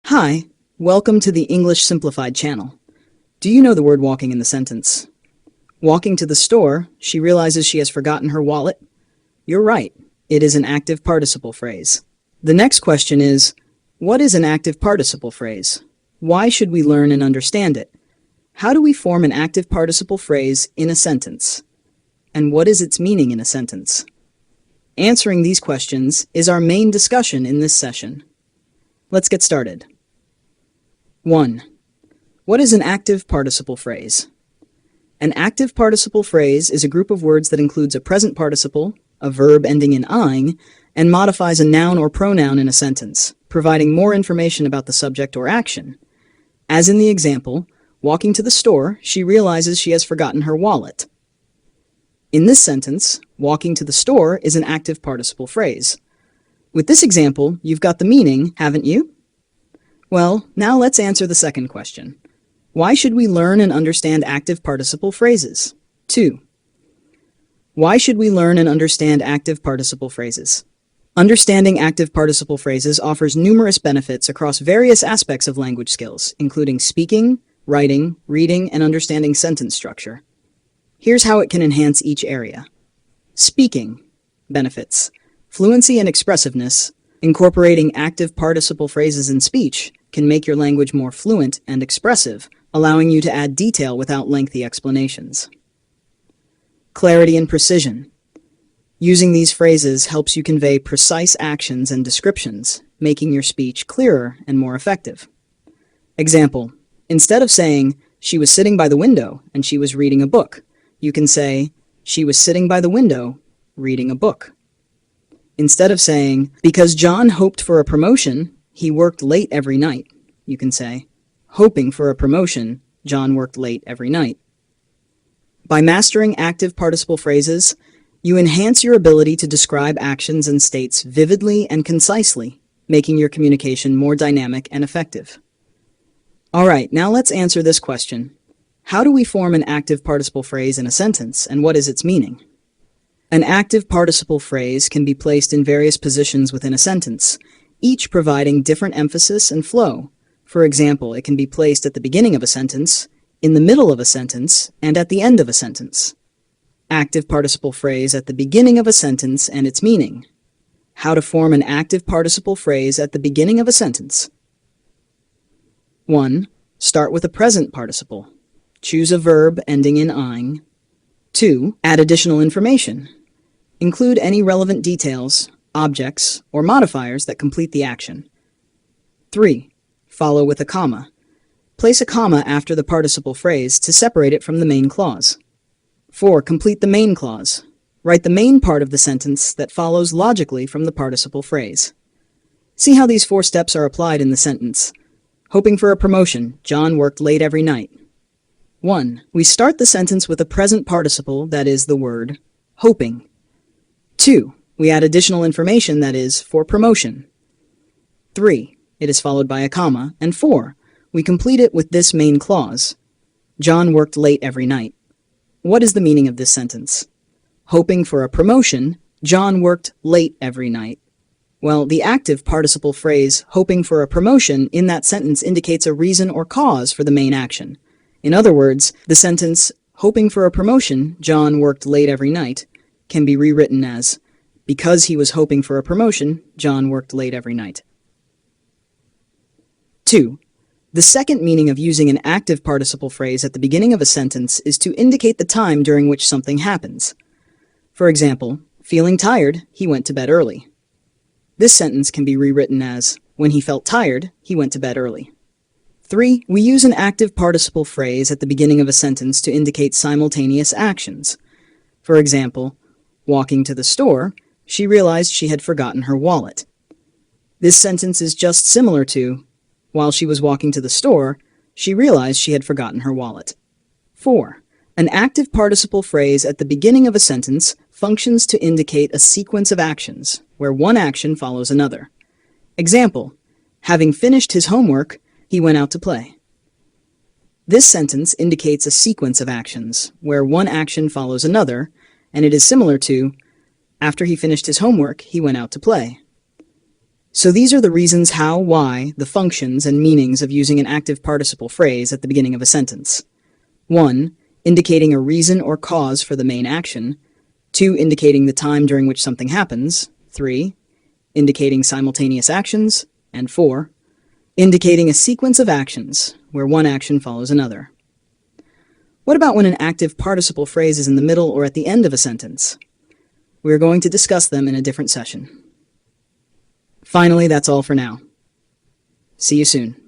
Hi, welcome to the English Simplified channel. Do you know the word walking in the sentence? Walking to the store, she realizes she has forgotten her wallet. You're right, it is an active participle phrase. The next question is, what is an active participle phrase? Why should we learn and understand it? How do we form an active participle phrase in a sentence? And what is its meaning in a sentence? Answering these questions is our main discussion in this session. Let's get started. 1. What is an active participle phrase? An active participle phrase is a group of words that includes a present participle, a verb ending in ing, and modifies a noun or pronoun in a sentence, providing more information about the subject or action. As in the example, walking to the store, she realizes she has forgotten her wallet. In this sentence, walking to the store is an active participle phrase. With this example, you've got the meaning, haven't you? Well, now let's answer the second question. Why should we learn and understand active participle phrases? 2. Why should we learn and understand active participle phrases? Understanding active participle phrases offers numerous benefits across various aspects of language skills, including speaking, writing, reading, and understanding sentence structure. Here's how it can enhance each area. Speaking. Benefits. Fluency and expressiveness. Incorporating active participle phrases in speech can make your language more fluent and expressive, allowing you to add detail without lengthy explanations. Clarity and precision. Using these phrases helps you convey precise actions and descriptions, making your speech clearer and more effective. Example, instead of saying, "She was sitting by the window and she was reading a book," you can say, "She was sitting by the window reading a book." Instead of saying, "Because John hoped for a promotion, he worked late every night," you can say, "Hoping for a promotion, John worked late every night." By mastering active participle phrases, you enhance your ability to describe actions and states vividly and concisely, making your communication more dynamic and effective. All right, now let's answer this question. How do we form an active participle phrase in a sentence, and what is its meaning? An active participle phrase can be placed in various positions within a sentence, each providing different emphasis and flow. For example, it can be placed at the beginning of a sentence, in the middle of a sentence, and at the end of a sentence. Active participle phrase at the beginning of a sentence and its meaning. How to form an active participle phrase at the beginning of a sentence. 1. Start with a present participle. Choose a verb ending in ing. 2. Add additional information. Include any relevant details, objects, or modifiers that complete the action. 3. Follow with a comma. Place a comma after the participle phrase to separate it from the main clause. 4. Complete the main clause. Write the main part of the sentence that follows logically from the participle phrase. See how these 4 steps are applied in the sentence. Hoping for a promotion, John worked late every night. 1. We start the sentence with a present participle, that is the word hoping. 2. We add additional information, that is for promotion. 3. It is followed by a comma. And 4. We complete it with this main clause. John worked late every night. What is the meaning of this sentence? Hoping for a promotion, John worked late every night. Well, the active participle phrase, hoping for a promotion, in that sentence indicates a reason or cause for the main action. In other words, the sentence, hoping for a promotion, John worked late every night, can be rewritten as, because he was hoping for a promotion, John worked late every night. 2. The second meaning of using an active participle phrase at the beginning of a sentence is to indicate the time during which something happens. For example, feeling tired, he went to bed early. This sentence can be rewritten as, when he felt tired, he went to bed early. 3. We use an active participle phrase at the beginning of a sentence to indicate simultaneous actions. For example, walking to the store, she realized she had forgotten her wallet. This sentence is just similar to, while she was walking to the store, she realized she had forgotten her wallet. 4. An active participle phrase at the beginning of a sentence functions to indicate a sequence of actions, where one action follows another. Example, having finished his homework, he went out to play. This sentence indicates a sequence of actions, where one action follows another, and it is similar to, after he finished his homework, he went out to play. So these are the reasons how, why, the functions, and meanings of using an active participle phrase at the beginning of a sentence. 1. Indicating a reason or cause for the main action. 2. Indicating the time during which something happens. 3. Indicating simultaneous actions. And 4. Indicating a sequence of actions, where one action follows another. What about when an active participle phrase is in the middle or at the end of a sentence? We're going to discuss them in a different session. Finally, that's all for now. See you soon.